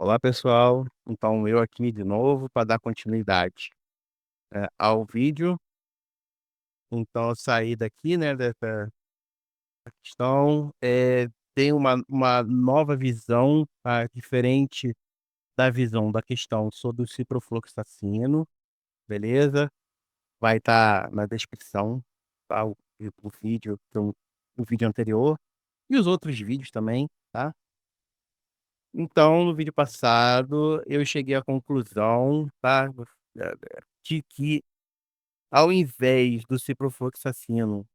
Olá, pessoal. Então, eu aqui de novo para dar continuidade, ao vídeo. Então, eu saí daqui, né, dessa questão, tem uma nova visão, tá, diferente da visão da questão sobre o ciprofloxacino, beleza? Vai estar na descrição, tá, o vídeo, então, o vídeo anterior e os outros vídeos também, tá? Então, no vídeo passado, eu cheguei à conclusão, tá, de que ao invés do ciprofloxacino,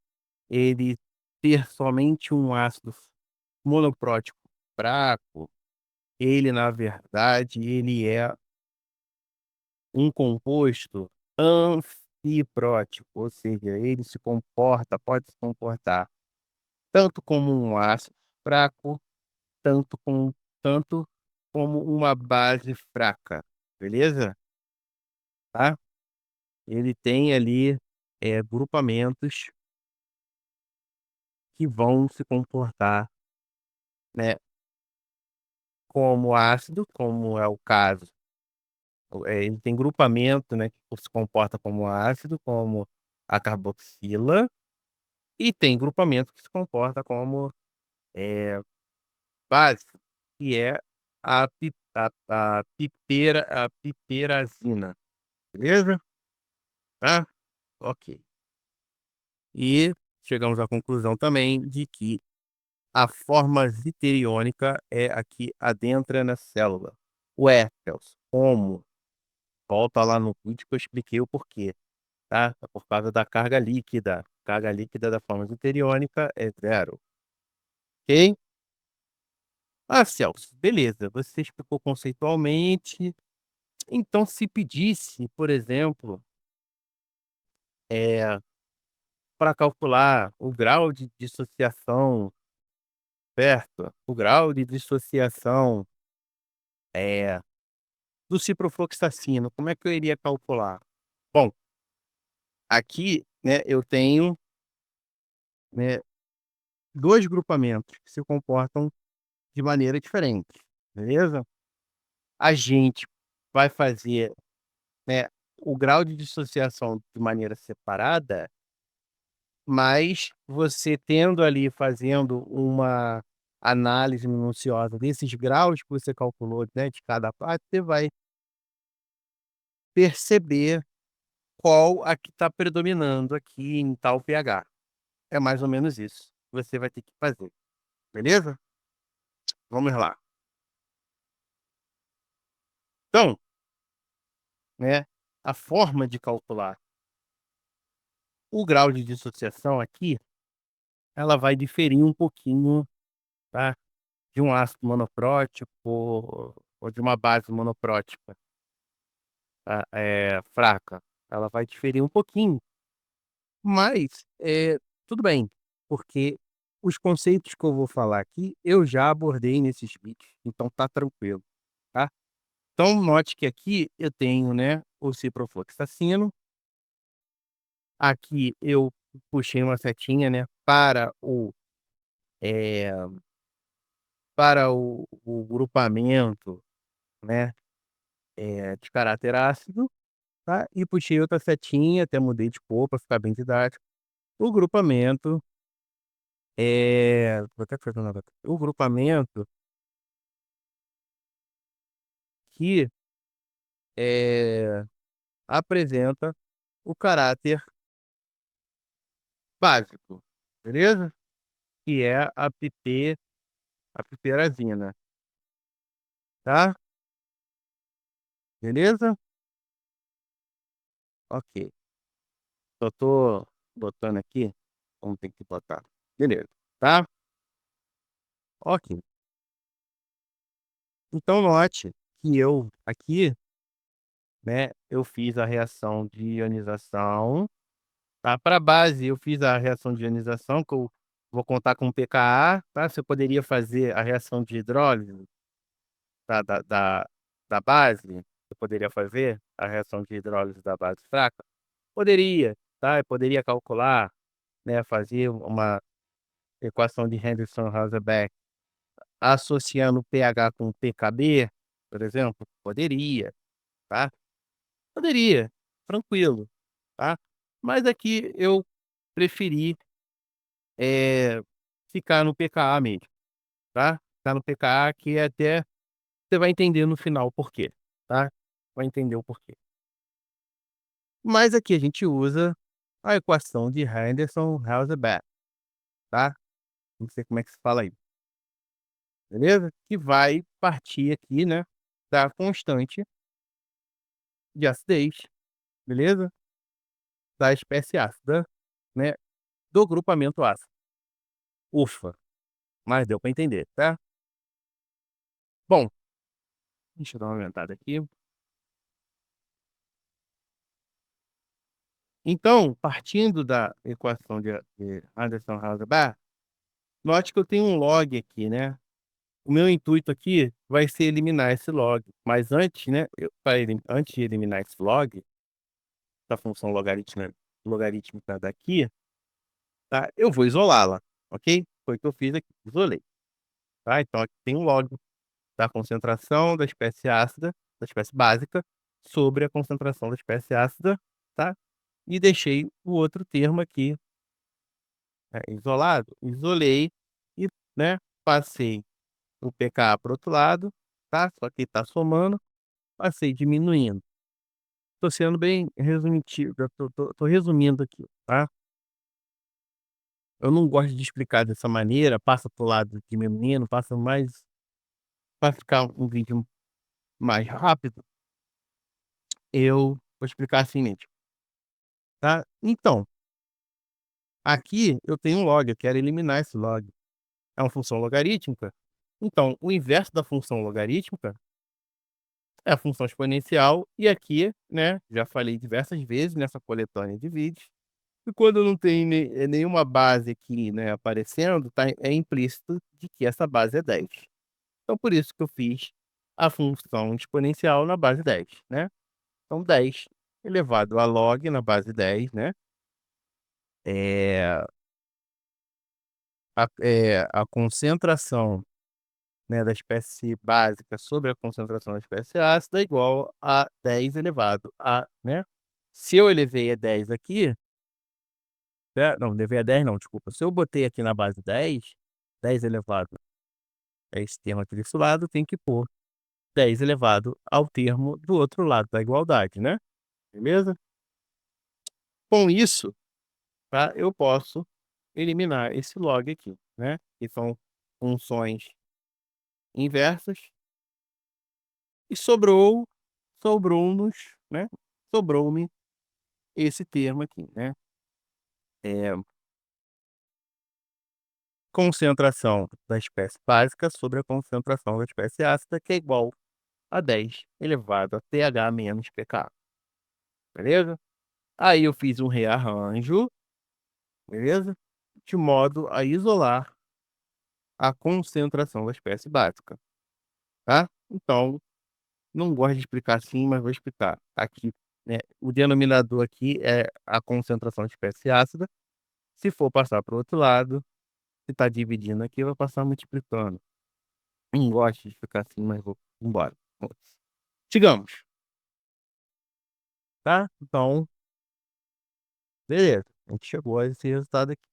ele ter somente um ácido monoprótico fraco, ele na verdade, ele é um composto anfiprótico, ou seja, ele pode se comportar tanto como um ácido fraco, tanto com tanto como uma base fraca, beleza? Tá? Ele tem ali, grupamentos que vão se comportar, né, como ácido, como é o caso, ele tem grupamento, né, que se comporta como ácido, como a carboxila, e tem grupamento que se comporta como, eh, base, que é a piperazina, beleza? Tá? Ok. E chegamos à conclusão também de que a forma zwitteriônica é a que adentra na célula. Ué, Celso, como? Volta lá no vídeo que eu expliquei o porquê, tá? É por causa da carga líquida. Carga líquida da forma zwitteriônica é zero, ok? Ah, Celso, beleza, você explicou conceitualmente. Então, se pedisse, por exemplo, para calcular o grau de dissociação, certo? O grau de dissociação, eh do ciprofloxacino, como é que eu iria calcular? Bom, aqui, né, eu tenho, né, 2 grupamentos que se comportam de maneira diferente, beleza? A gente vai fazer, né, o grau de dissociação de maneira separada, mas você tendo ali, fazendo uma análise minuciosa desses graus que você calculou, né, de cada parte, você vai perceber qual a que está predominando aqui em tal pH. É mais ou menos isso que você vai ter que fazer, beleza? Vamos lá. Então, né, a forma de calcular o grau de dissociação aqui, ela vai diferir um pouquinho, tá, de um ácido monoprótico ou de uma base monoprótica, tá, fraca. Ela vai diferir um pouquinho, mas, tudo bem, porque os conceitos que eu vou falar aqui, eu já abordei nesses vídeos, então tá tranquilo, tá? Então note que aqui eu tenho, né, o ciprofloxacino, aqui eu puxei uma setinha, né, eh, para o grupamento, né, de caráter ácido, tá, e puxei outra setinha, até mudei de cor para ficar bem didático, o grupamento, vou até fazer uma nota, o grupamento que, eh, apresenta o caráter básico, beleza? Que é a piperazina, tá? Beleza? Ok. Só tô botando aqui como tem que botar. Beleza, tá? Ok. Então note que eu aqui, né, eu fiz a reação de ionização, tá? Para base eu fiz a reação de ionização que eu vou contar com pKa, tá? Você poderia fazer a reação de hidrólise da base? Você poderia fazer a reação de hidrólise da base fraca? Poderia, tá? Eu poderia calcular, né, fazer uma equação de Henderson-Rosenberg associando pH com pKb, por exemplo? Poderia, tá? Poderia, tranquilo, tá? Mas aqui eu preferi, eh, ficar no PKA mesmo, tá? Ficar no PKA que é até você vai entender no final o porquê, tá? Vai entender o porquê. Mas aqui a gente usa a equação de Henderson-Hausberg, tá? Não sei como é que se fala aí, beleza? Que vai partir aqui, né, da constante de acidez, beleza? Da espécie ácida, né, do grupamento ácido. Ufa, mas deu para entender, tá? Bom, deixa eu dar uma aumentada aqui. Então, partindo da equação de Anderson-Hausberg, note que eu tenho um log aqui, né? O meu intuito aqui vai ser eliminar esse log, mas antes, né, antes de eliminar esse log, da função logarítmica daqui, tá, eu vou isolá-la, ok? Foi o que eu fiz aqui, isolei, tá? Então aqui tem um log da concentração da espécie ácida, da espécie básica, sobre a concentração da espécie ácida, tá? E deixei o outro termo aqui, isolado, isolei e, né, passei o pKa para o outro lado, tá? Só que está somando, passei diminuindo. Tô sendo bem resumitivo, eu tô resumindo aqui, tá? Eu não gosto de explicar dessa maneira, passa para o lado diminuindo, passa mais para ficar um vídeo mais rápido, eu vou explicar assim mesmo, tá? Então, aqui eu tenho um log, eu quero eliminar esse log. É uma função logarítmica, então o inverso da função logarítmica é a função exponencial e aqui, né, já falei diversas vezes nessa coletânea de vídeos, e quando não tem nenhuma base aqui, né, aparecendo, tá, é implícito de que essa base é 10. Então por isso que eu fiz a função exponencial na base 10, né. Então 10 elevado a log na base 10, né, é a concentração, né, da espécie básica sobre a concentração da espécie ácida é igual a 10 elevado a, né, se eu elevei a 10 aqui, né, não, elevei a 10 não, desculpa, se eu botei aqui na base 10, 10 elevado a esse termo aqui desse lado, tem que pôr 10 elevado ao termo do outro lado da igualdade, né, beleza? Com isso, tá, eu posso eliminar esse log aqui, né, que são funções inversas, e sobrou-nos, né, sobrou-me esse termo aqui, né, é concentração da espécie básica sobre a concentração da espécie ácida, que é igual a 10 elevado a TH menos pK, beleza? Aí eu fiz um rearranjo, beleza? De modo a isolar a concentração da espécie básica, tá? Então, não gosto de explicar assim, mas vou explicar. Aqui, né, o denominador aqui é a concentração de espécie ácida. Se for passar para o outro lado, se está dividindo aqui, vai passar multiplicando. Não gosto de ficar assim, mas vou embora. Sigamos, tá? Então, beleza. A gente chegou a esse resultado aqui.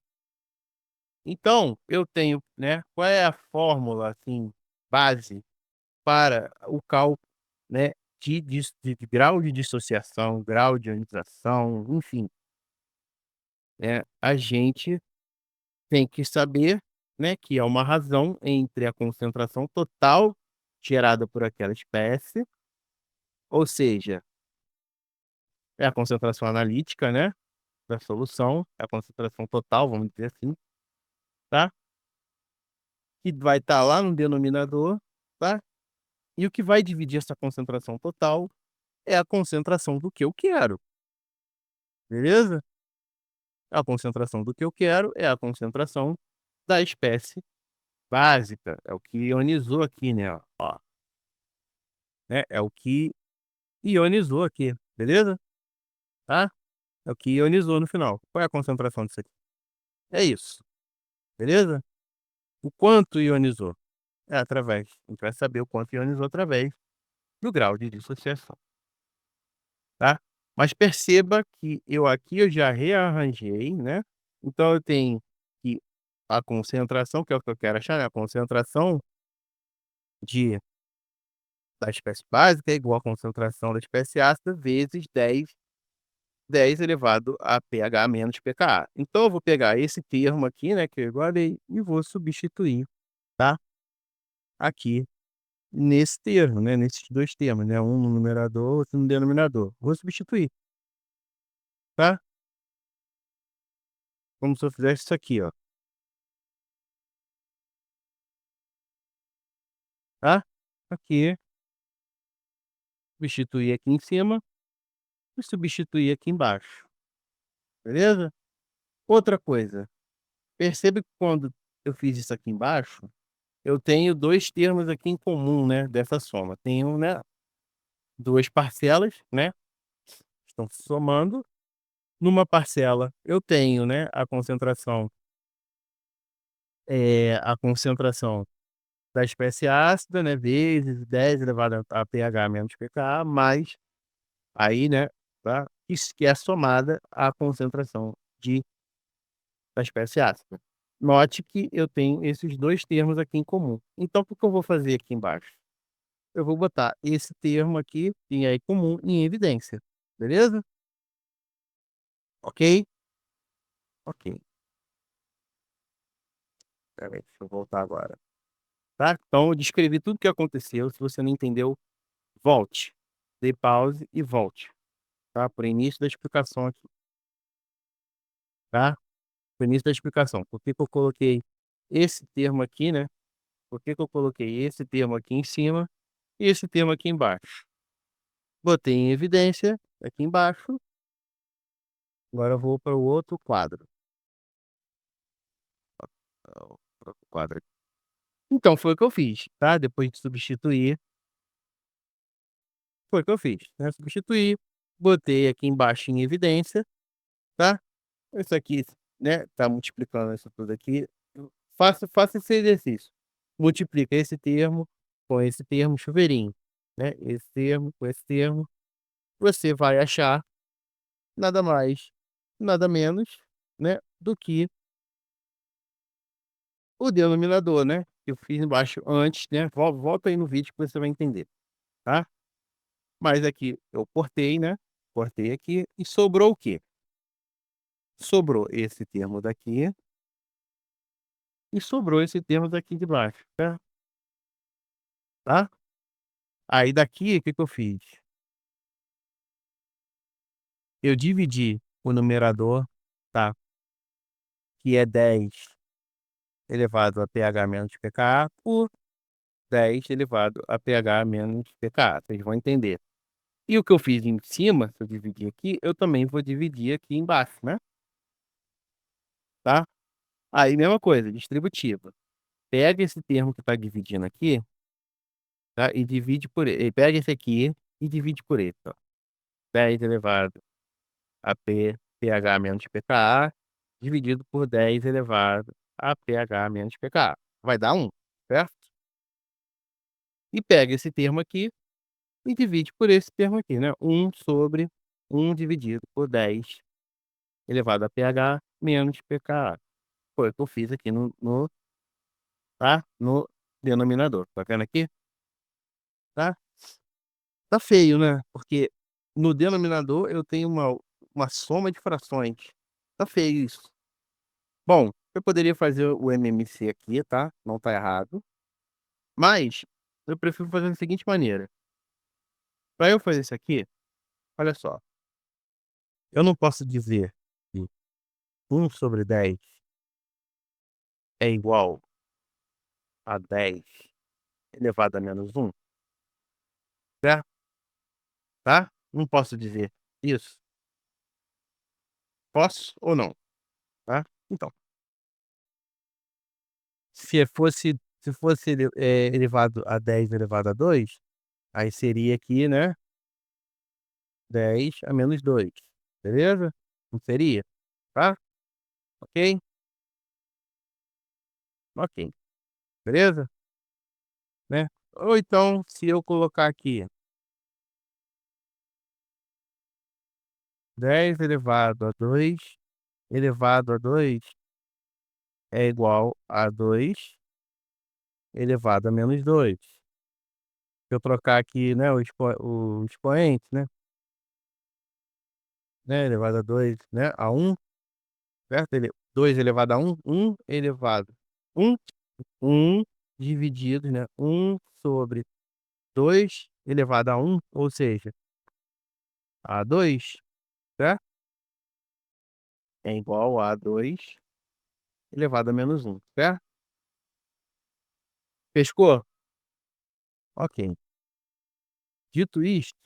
Então, eu tenho, né? Qual é a fórmula, assim, base para o cálculo, né? De grau de dissociação, grau de ionização, enfim, né? A gente tem que saber, né? Que é uma razão entre a concentração total gerada por aquela espécie, ou seja, é a concentração analítica, né, da solução, é a concentração total, vamos dizer assim, tá, que vai estar lá no denominador, tá, e o que vai dividir essa concentração total é a concentração do que eu quero, beleza? A concentração do que eu quero é a concentração da espécie básica, é o que ionizou aqui, né, ó, né, é o que ionizou aqui, beleza? Tá? É o que ionizou no final. Qual é a concentração disso aqui? É isso, beleza? O quanto ionizou? É através. A gente vai saber o quanto ionizou através do grau de dissociação, tá. Mas perceba que eu já rearranjei, né, então eu tenho que a concentração, que é o que eu quero achar, né, a concentração de da espécie básica é igual à concentração da espécie ácida vezes 10 elevado a pH menos pKa. Então eu vou pegar esse termo aqui, né, que eu igualei, e vou substituir, tá, aqui nesse termo, né, nesses 2 termos, né, um no numerador, outro no denominador. Vou substituir, tá, como se eu fizesse isso aqui, ó, tá. Aqui, substituir aqui em cima e substituir aqui embaixo, beleza? Outra coisa, percebe que quando eu fiz isso aqui embaixo, eu tenho 2 termos aqui em comum, né, dessa soma. Tenho, né, 2 parcelas, né, estão se somando. Numa parcela eu tenho, né, a concentração da espécie ácida, né, vezes 10 elevado a pH menos pKa, mais aí, né, tá, isso que é somada à concentração de da espécie ácida. Note que eu tenho esses 2 termos aqui em comum. Então o que que eu vou fazer aqui embaixo? Eu vou botar esse termo aqui, em aí comum, em evidência, beleza? Ok? Ok. Espera aí, deixa eu voltar agora, tá? Então eu descrevi tudo o que aconteceu, se você não entendeu, volte, dê pause e volte, tá? Para o início da explicação aqui, tá? Para o início da explicação, por que que eu coloquei esse termo aqui, né, por que que eu coloquei esse termo aqui em cima e esse termo aqui embaixo. Botei em evidência aqui embaixo, agora eu vou para o outro quadro. Para o quadro aqui. Então foi o que eu fiz, tá? Depois de substituir, foi o que eu fiz, né, substituí, botei aqui embaixo em evidência, tá? Isso aqui, né, tá multiplicando isso tudo aqui. Faça esse exercício. Multiplica esse termo com esse termo, chuveirinho, né, esse termo com esse termo, você vai achar nada mais, nada menos, né, do que o denominador, né, que eu fiz embaixo antes, né, volta aí no vídeo que você vai entender, tá. Mas aqui eu cortei, né, cortei aqui e sobrou o quê? Sobrou esse termo daqui e sobrou esse termo daqui de baixo, tá. Aí daqui, o que que eu fiz? Eu dividi o numerador, tá, que é 10 elevado a pH menos pKa por 10 elevado a pH menos pKa, vocês vão entender. E o que eu fiz em cima, se eu dividir aqui, eu também vou dividir aqui embaixo, né, tá. Aí mesma coisa, distributiva. Pega esse termo que está dividindo aqui, tá, e divide por ele. Pega esse aqui e divide por ele, ó. 10 elevado a pH menos pKa, dividido por 10 elevado a pH menos pKa. Vai dar 1, certo? E pega esse termo aqui e divide por esse termo aqui, né, 1/1 dividido por 10 elevado a pH menos pKa. Foi o que eu fiz aqui tá, no denominador. Tá vendo aqui? Tá? Tá feio, né, porque no denominador eu tenho uma soma de frações. Tá feio isso. Bom, eu poderia fazer o MMC aqui, tá, não tá errado, mas eu prefiro fazer da seguinte maneira: para eu fazer isso aqui, olha só, eu não posso dizer que 1/10 é igual a 10 elevado a menos 1, certo? Tá? Não posso dizer isso? Posso ou não? Tá? Então, se fosse elevado a 10 elevado a 2, aí seria aqui, né, 10 a menos 2, beleza? Não seria? Tá? Ok? Ok, beleza? Né? Ou então, se eu colocar aqui 10 elevado a 2 elevado a 2 é igual a 2 elevado a menos 2. Se eu trocar aqui, né, o expoente, né, elevado a 2, né, a 1, certo? 2 elevado a 1, 1 elevado 1, 1 dividido, né, 1 sobre 2 elevado a 1, ou seja, a 2, certo? É igual a 2 elevado a menos 1, certo? Pescou? Ok. Dito isto,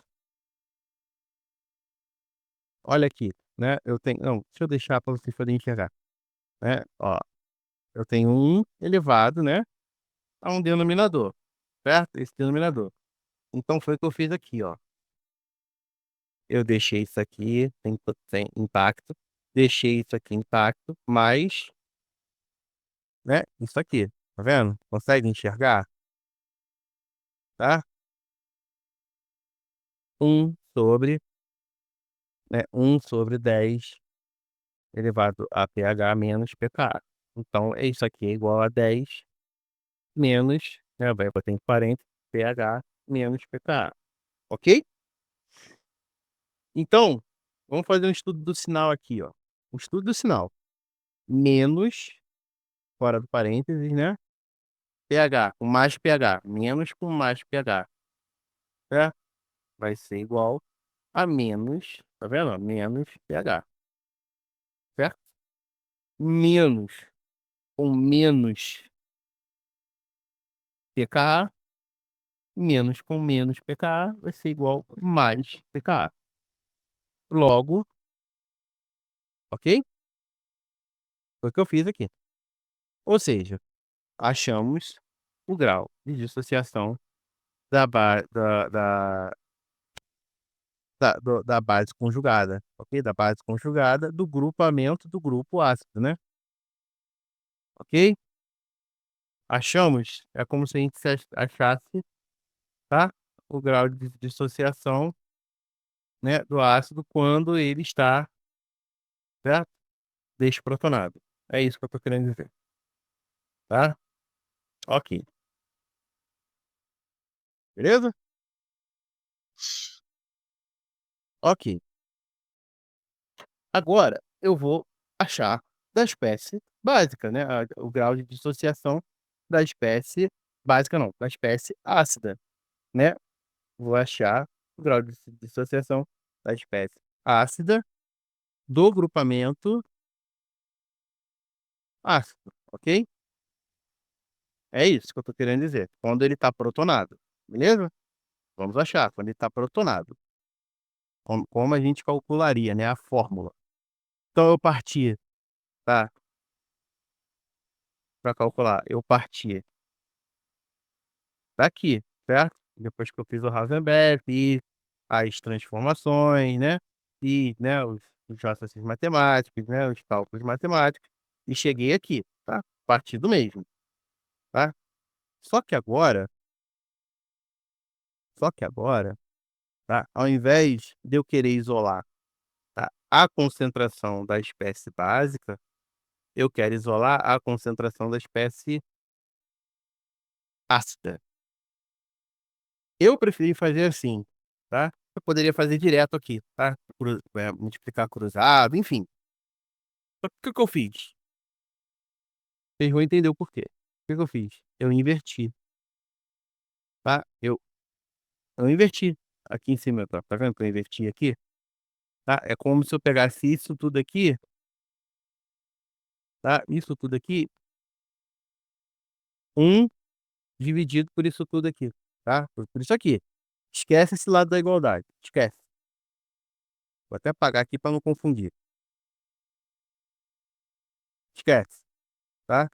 olha aqui, né, eu tenho não, deixa eu deixar para vocês poderem enxergar, né, ó, eu tenho 1 elevado, né, a um denominador, certo? Esse denominador. Então foi o que eu fiz aqui, ó. Eu deixei isso aqui sem impacto, deixei isso aqui intacto, mas, né, isso aqui, tá vendo? Consegue enxergar? Tá? 1 sobre, né, 1 sobre 10 elevado a pH menos pKa. Então é isso aqui é igual a 10 menos, né, vai botar entre parênteses, pH menos pKa, ok? Então, vamos fazer um estudo do sinal aqui, ó. O estudo do sinal, menos, fora do parênteses, né, pH com mais pH, menos com mais pH, certo? Vai ser igual a menos, tá vendo, ó? Menos pH, certo? Menos com menos pKa, menos com menos pKa vai ser igual a mais pKa. Logo, ok? Foi o que eu fiz aqui. Ou seja, achamos o grau de dissociação da ba da base conjugada, ok? Da base conjugada do grupamento do grupo ácido, né, ok? Achamos, é como se a gente se achasse, tá, o grau de dissociação, né, do ácido quando ele está, certo, desprotonado. É isso que eu tô querendo dizer, tá? Ok, beleza? Ok. Agora eu vou achar da espécie básica, né, o grau de dissociação da espécie básica não, da espécie ácida, né. Vou achar o grau de dissociação da espécie ácida do grupamento ácido, ok? É isso que eu tô querendo dizer, quando ele tá protonado, beleza? Vamos achar quando ele tá protonado, como a gente calcularia, né, a fórmula. Então eu parti, tá, para calcular, eu parti daqui, certo? Depois que eu fiz o Heisenberg, fiz as transformações, né, e, né, os raciocínios matemáticos, né, os cálculos matemáticos, e cheguei aqui, tá? Parti do mesmo, tá? Só que agora só que agora, tá, ao invés de eu querer isolar, tá, a concentração da espécie básica, eu quero isolar a concentração da espécie ácida. Eu preferi fazer assim, tá. Eu poderia fazer direto aqui, tá, multiplicar cruzado, enfim. Só que o que eu fiz? Vocês vão entender o porquê. O que que eu fiz? Eu inverti, tá. Eu inverti aqui em cima, tá vendo que eu inverti aqui? Tá, é como se eu pegasse isso tudo aqui, tá, isso tudo aqui, um dividido por isso tudo aqui, tá, por isso aqui. Esquece esse lado da igualdade, esquece. Vou até apagar aqui para não confundir. Esquece, tá.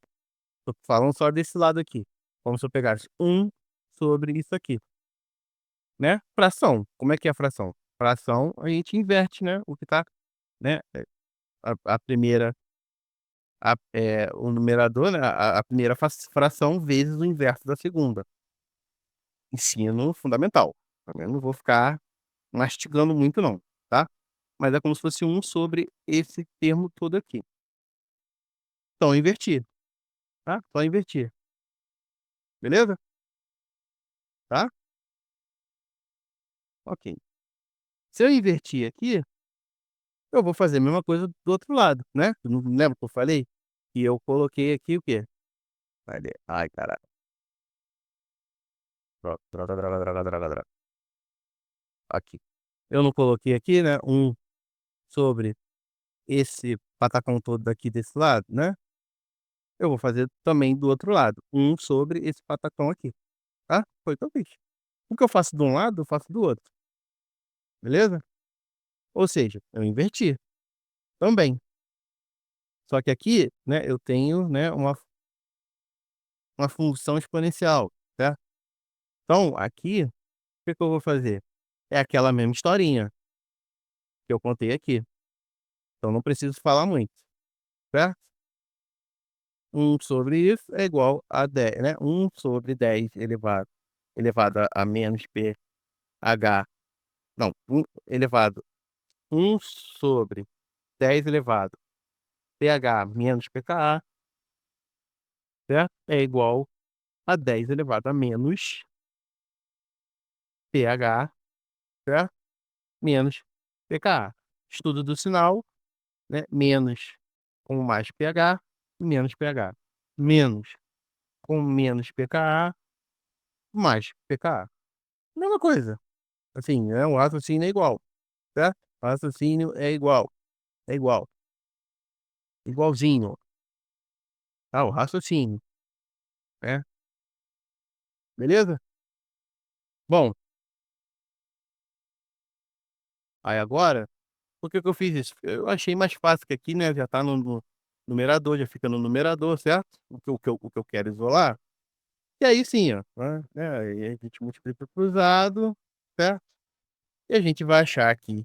Tô falando só desse lado aqui, como se eu pegasse um sobre isso aqui, né. Fração, como é que é a fração? Fração a gente inverte, né, o que tá, né, a primeira o numerador, né, a primeira fração vezes o inverso da segunda. Ensino fundamental, também não vou ficar mastigando muito não, tá. mas é como se fosse um sobre esse termo todo aqui. Então inverti, tá, só invertir, beleza? Tá? Ok. Se eu invertir aqui, eu vou fazer a mesma coisa do outro lado, né, não lembra que eu falei? Que eu coloquei aqui o quê? Cadê? Ai caralho. Droga, droga, droga, droga, droga, droga. Aqui. Eu não coloquei aqui, né, um sobre esse patacão todo daqui desse lado, né, eu vou fazer também do outro lado, um sobre esse patacão aqui, tá? Foi o que eu fiz. O que eu faço de um lado, eu faço do outro, beleza? Ou seja, eu inverti também. Só que aqui, né, eu tenho, né, uma função exponencial, certo? Então aqui, o que que eu vou fazer? É aquela mesma historinha que eu contei aqui, então não preciso falar muito, certo? Um sobre isso é igual a 10, né, um sobre 10 elevado a menos pH, não, um elevado, um sobre 10 elevado pH menos pKa, certo? É igual a 10 elevado a menos pH, certo? Menos pKa. Estudo do sinal, né, menos com mais pH, menos pH. Menos com menos pKa, mais pKa. Mesma coisa, assim, o raciocínio é igual, certo? O raciocínio é igual, igualzinho, tá, o raciocínio, né, beleza? Bom, aí agora, por que que eu fiz isso? Eu achei mais fácil que aqui, né, já tá no numerador, já fica no numerador, certo? O que eu quero isolar. E aí sim, ó, né, aí a gente multiplica por cruzado, certo? E a gente vai achar que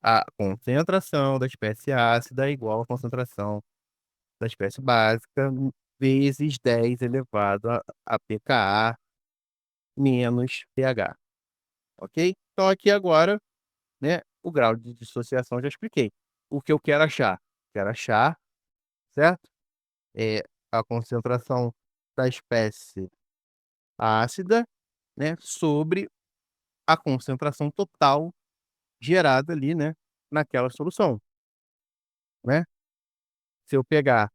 a concentração da espécie ácida é igual à concentração da espécie básica vezes 10 elevado a pKa menos pH, ok? Então aqui agora, né, o grau de dissociação já expliquei. O que eu quero achar? Quero achar, certo? É a concentração da espécie ácida, né, sobre a concentração total gerada ali, né, naquela solução, né. Se eu pegar,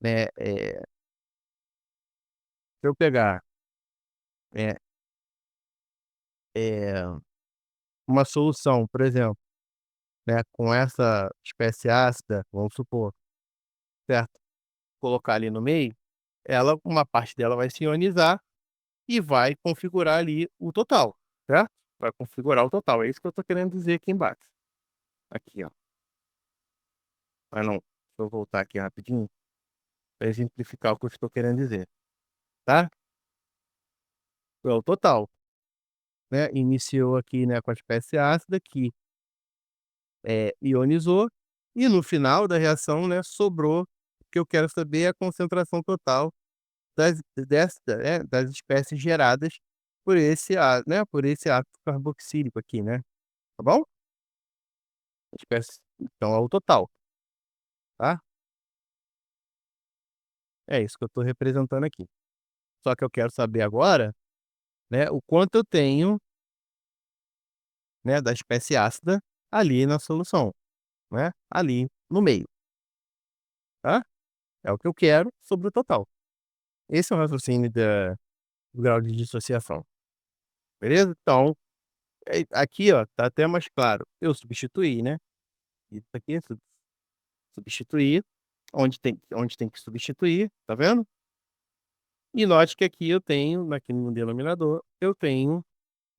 né, se eu pegar, eh uma solução, por exemplo, né, com essa espécie ácida, vamos supor, certo, colocar ali no meio, ela uma parte dela vai se ionizar e vai configurar ali o total, certo? Vai configurar o total, é isso que eu estou querendo dizer aqui embaixo. Aqui, ó. Ah, não, deixa eu voltar aqui rapidinho, para exemplificar o que eu estou querendo dizer, tá? É o total, né, iniciou aqui, né, com a espécie ácida que, ionizou, e no final da reação, né, sobrou, o que eu quero saber é a concentração total das espécies geradas por esse ácido carboxílico aqui, né, tá bom? Espécie então é o total, tá? É isso que eu estou representando aqui. Só que eu quero saber agora, né, o quanto eu tenho, né, da espécie ácida ali na solução, né, ali no meio, tá? É o que eu quero sobre o total. Esse é o raciocínio do grau de dissociação, beleza? Então, aqui, ó, tá até mais claro. Eu substituí, né, isso aqui, substituir, onde tem que substituir, tá vendo? E note que aqui eu tenho, aqui no denominador, eu tenho,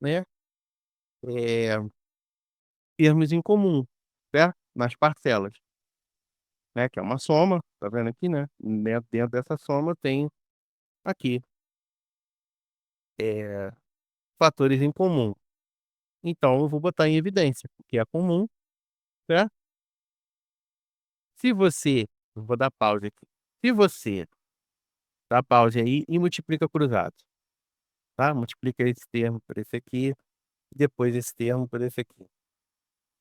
né, eh, termos em comum, certo? Nas parcelas, né, que é uma soma, tá vendo aqui, né? Dentro dessa soma eu tenho aqui, eh, fatores em comum. Então eu vou botar em evidência, porque é comum, certo? Se você eu vou dar pausa aqui. Se você dá pause aí e multiplica cruzado, tá? Multiplica esse termo por esse aqui, depois esse termo por esse aqui,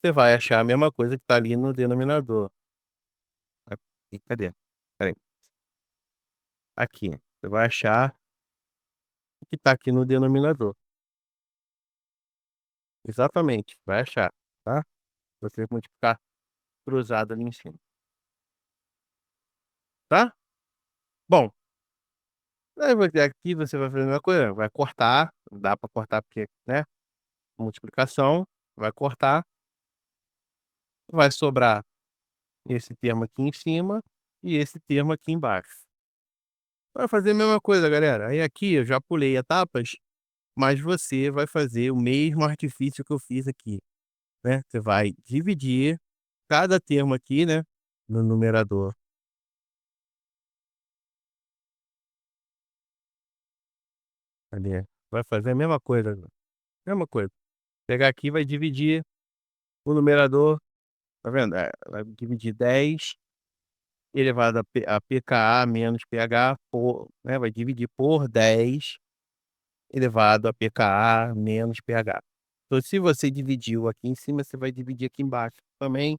você vai achar a mesma coisa que está ali no denominador. Cadê? Espera aí. Aqui, você vai achar o que está aqui no denominador. Exatamente, vai achar, tá? Você multiplicar cruzado ali em cima, tá? Bom, aí aqui você vai fazer a mesma coisa, vai cortar, dá para cortar porque, né, multiplicação, vai cortar, vai sobrar esse termo aqui em cima e esse termo aqui embaixo. Vai fazer a mesma coisa, galera. Aí aqui eu já pulei etapas, mas você vai fazer o mesmo artifício que eu fiz aqui, né. Você vai dividir cada termo aqui, né, no numerador. Ali, vai fazer a mesma coisa. Pegar aqui, vai dividir o numerador, tá vendo? Vai dividir 10 elevado a pKa menos pH por, né, vai dividir por 10 elevado a pKa menos pH. Então, se você dividiu aqui em cima, você vai dividir aqui embaixo também.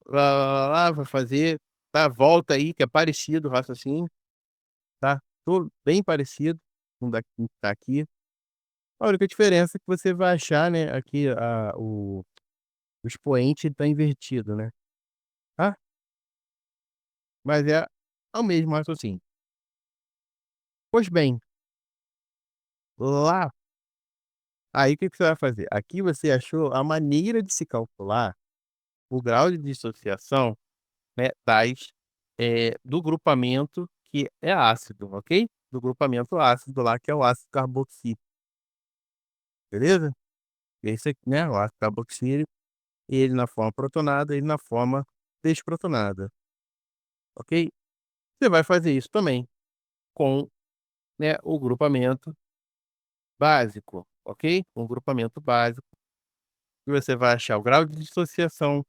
Lá, vai fazer, tá? Volta aí, que é parecido o raciocínio, tá? Tudo bem parecido com o daqui que tá aqui. A única diferença é que você vai achar, né, aqui o expoente tá invertido, né, tá? Mas é o mesmo raciocínio. Pois bem, lá aí o que que você vai fazer? Aqui você achou a maneira de se calcular o grau de dissociação, né, do grupamento que é ácido, ok? Do grupamento ácido lá, que é o ácido carboxílico, beleza? Esse aqui, né, o ácido carboxílico, ele na forma protonada, ele na forma desprotonada, ok? Você vai fazer isso também com, né, o grupamento básico, ok? Um grupamento básico, e você vai achar o grau de dissociação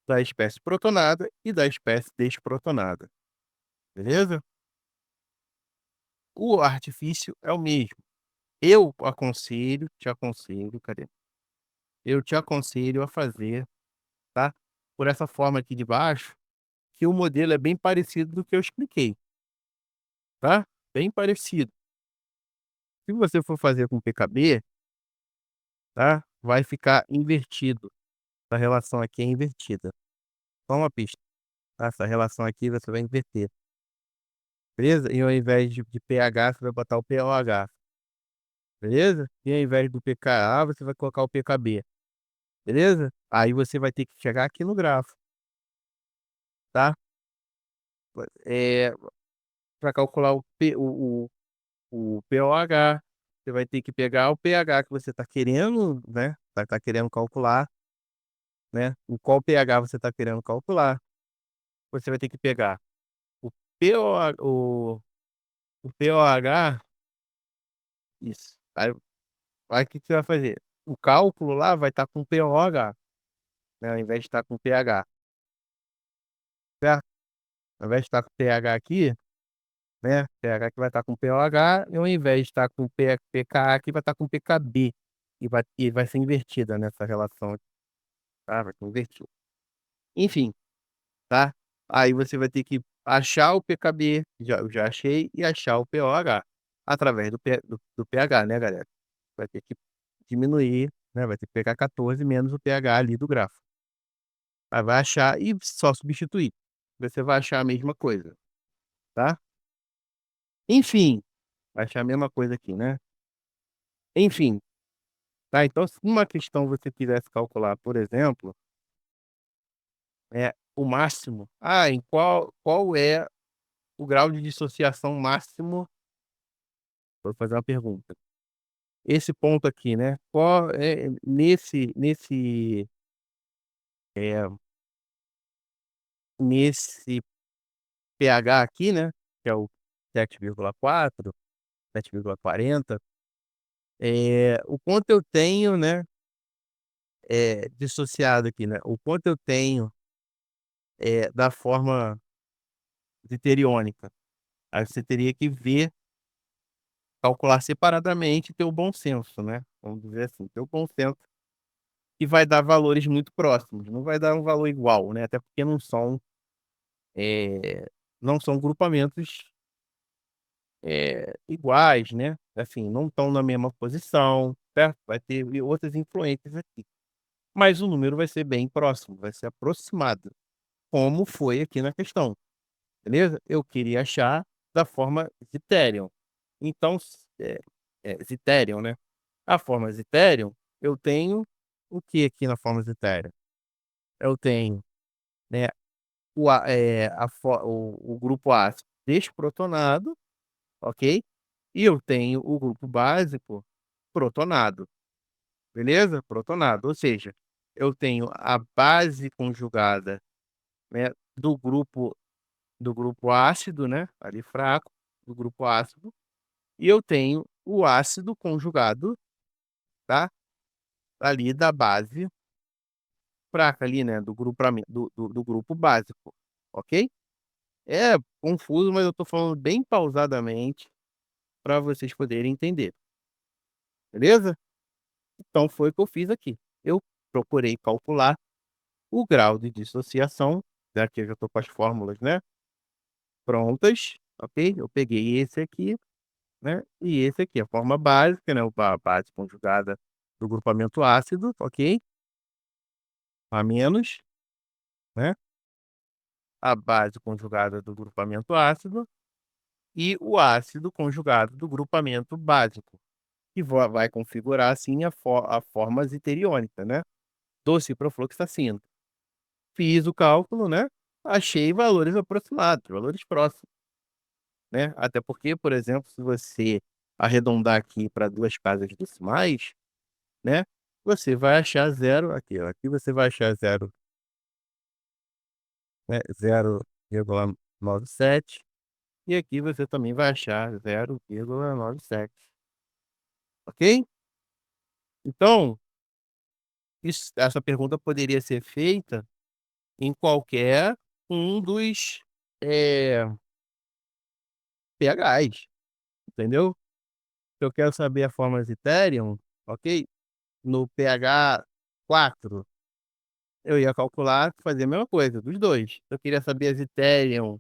da espécie protonada e da espécie desprotonada, beleza? O artifício é o mesmo. Te aconselho, cadê? Eu te aconselho a fazer, tá? Por essa forma aqui de baixo, que o modelo é bem parecido do que eu expliquei, tá? Bem parecido. Se você for fazer com PKB, tá? Vai ficar invertido. Essa relação aqui é invertida. Só uma pista, tá? Essa relação aqui você vai inverter, beleza? E ao invés de pH, você vai botar o POH, beleza? E ao invés do pKa, você vai colocar o PKB, beleza? Aí você vai ter que chegar aqui no grafo, tá? Para calcular o POH, você vai ter que pegar o pH que você está querendo, né? Tá querendo calcular, né? O qual pH você está querendo calcular. Você vai ter que pegar o POH, o POH, isso. Aí o que que você vai fazer? O cálculo lá vai estar com POH, né, ao invés de estar com pH, certo? Ao invés de estar com pH aqui, né, pH que vai estar com POH, e ao invés de estar com pKa aqui, vai estar com pKb, e vai ser invertida nessa relação aqui, tá, vai ser invertido. Enfim, tá? Aí você vai ter que achar o pKb, eu já achei, e achar o POH, através do pH, né, galera? Vai ter que diminuir, né, vai ter que pegar 14 menos o pH ali do grafo. Aí vai achar e só substituir. Você vai achar a mesma coisa, tá? Enfim, vai achar a mesma coisa aqui, né? Enfim, tá? Então, se uma questão você quisesse calcular, por exemplo, o máximo, em qual é o grau de dissociação máximo, vou fazer uma pergunta. Esse ponto aqui, né? Qual é eh, nesse pH aqui, né? Que é o 7,4, 7,40, o quanto eu tenho, né? Dissociado aqui, né? O quanto eu tenho da forma deuteriônica. Aí você teria que ver, calcular separadamente e ter o bom senso, né? Vamos dizer assim, ter o bom senso e vai dar valores muito próximos, não vai dar um valor igual, né, até porque eh, não são grupamentos, iguais, né, assim, não estão na mesma posição, certo? Vai ter outras influências aqui, mas o número vai ser bem próximo, vai ser aproximado, como foi aqui na questão, beleza? Eu queria achar da forma Zetherion, então Zetherion, né, a forma Zetherion, eu tenho o que aqui na forma Zetherion? Eu tenho, né, o grupo ácido desprotonado, ok? E eu tenho o grupo básico protonado, beleza? Protonado, ou seja, eu tenho a base conjugada, né, do grupo ácido, né, ali fraco, do grupo ácido, e eu tenho o ácido conjugado, tá, ali da base fraca ali, né, do grupo básico, ok? É confuso, mas eu tô falando bem pausadamente para vocês poderem entender, beleza? Então foi o que eu fiz aqui. Eu procurei calcular o grau de dissociação, já que eu já estou com as fórmulas, né, prontas, ok? Eu peguei esse aqui, né, e esse aqui, a forma básica, né, a base conjugada do grupamento ácido, ok? A menos, né, a base conjugada do grupamento ácido e o ácido conjugado do grupamento básico, que vai configurar, assim, a forma zwitteriônica, né, do ciprofloxacino. Fiz o cálculo, né, achei valores aproximados, valores próximos, né, até porque, por exemplo, se você arredondar aqui para 2 casas decimais, né, você vai achar zero aqui, ó, aqui você vai achar zero, né, 0,97 e aqui você também vai achar 0,97, ok? Então, essa pergunta poderia ser feita em qualquer um dos, eh, pHs, entendeu? Se eu quero saber a fórmula de Ethereum, ok? No pH 4, eu ia calcular, fazer a mesma coisa dos 2. Se eu queria saber as Ethereum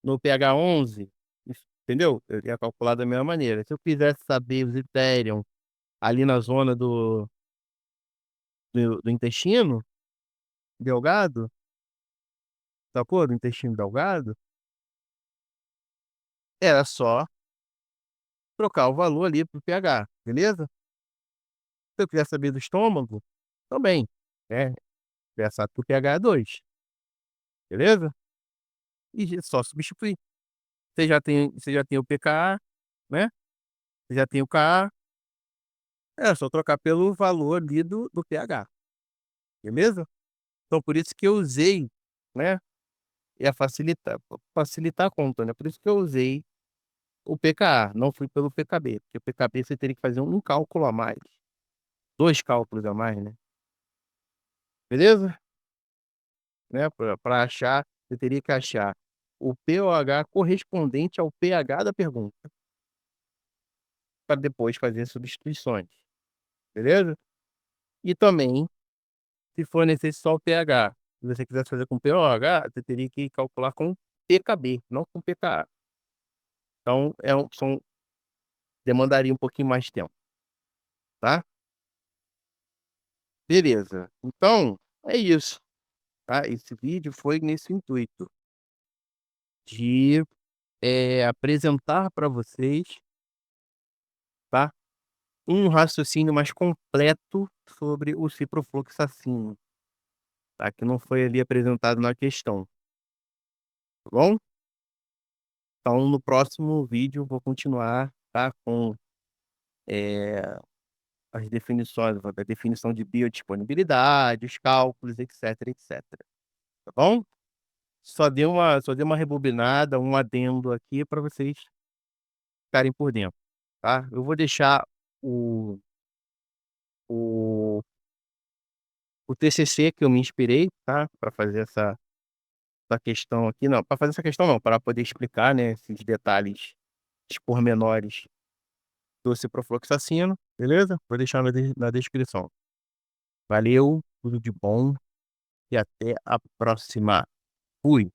no pH 11, entendeu? Eu ia calcular da mesma maneira. Se eu quisesse saber os Ethereum ali na zona do intestino delgado, sacou? Do intestino delgado, era só trocar o valor ali para o pH, beleza? Se eu quiser saber do estômago, também, né, essa para o pH 2, beleza? E só substituir. Você já tem o pKa, né, você já tem o Ka, é só trocar pelo valor ali do pH, beleza? Então por isso que eu usei, né, ia facilitar a conta, né, por isso que eu usei o pKa, não fui pelo pKb, porque o pKb você teria que fazer um cálculo a mais, 2 cálculos a mais, né, beleza? Né, pra achar, você teria que achar o pOH correspondente ao pH da pergunta, para depois fazer substituições, beleza? E também, se for necessário só o pH, se você quisesse fazer com pOH, você teria que calcular com pKb, não com pKa. Então demandaria um pouquinho mais de tempo, tá? Beleza, então é isso, tá? Esse vídeo foi nesse intuito de, apresentar para vocês, tá, um raciocínio mais completo sobre o ciprofloxacino, tá, que não foi ali apresentado na questão, tá bom? Então no próximo vídeo vou continuar, tá, com, eh, as definições, a definição de biodisponibilidade, os cálculos, etc, etc, tá bom? Só dei uma rebobinada, um adendo aqui para vocês ficarem por dentro, tá? Eu vou deixar o o o TCC que eu me inspirei, tá, para fazer essa questão aqui não, para fazer essa questão não, para poder explicar, né, esses detalhes, os pormenores do ciprofloxacino, beleza? Vou deixar na descrição, Valeu, tudo de bom e até a próxima. Fui.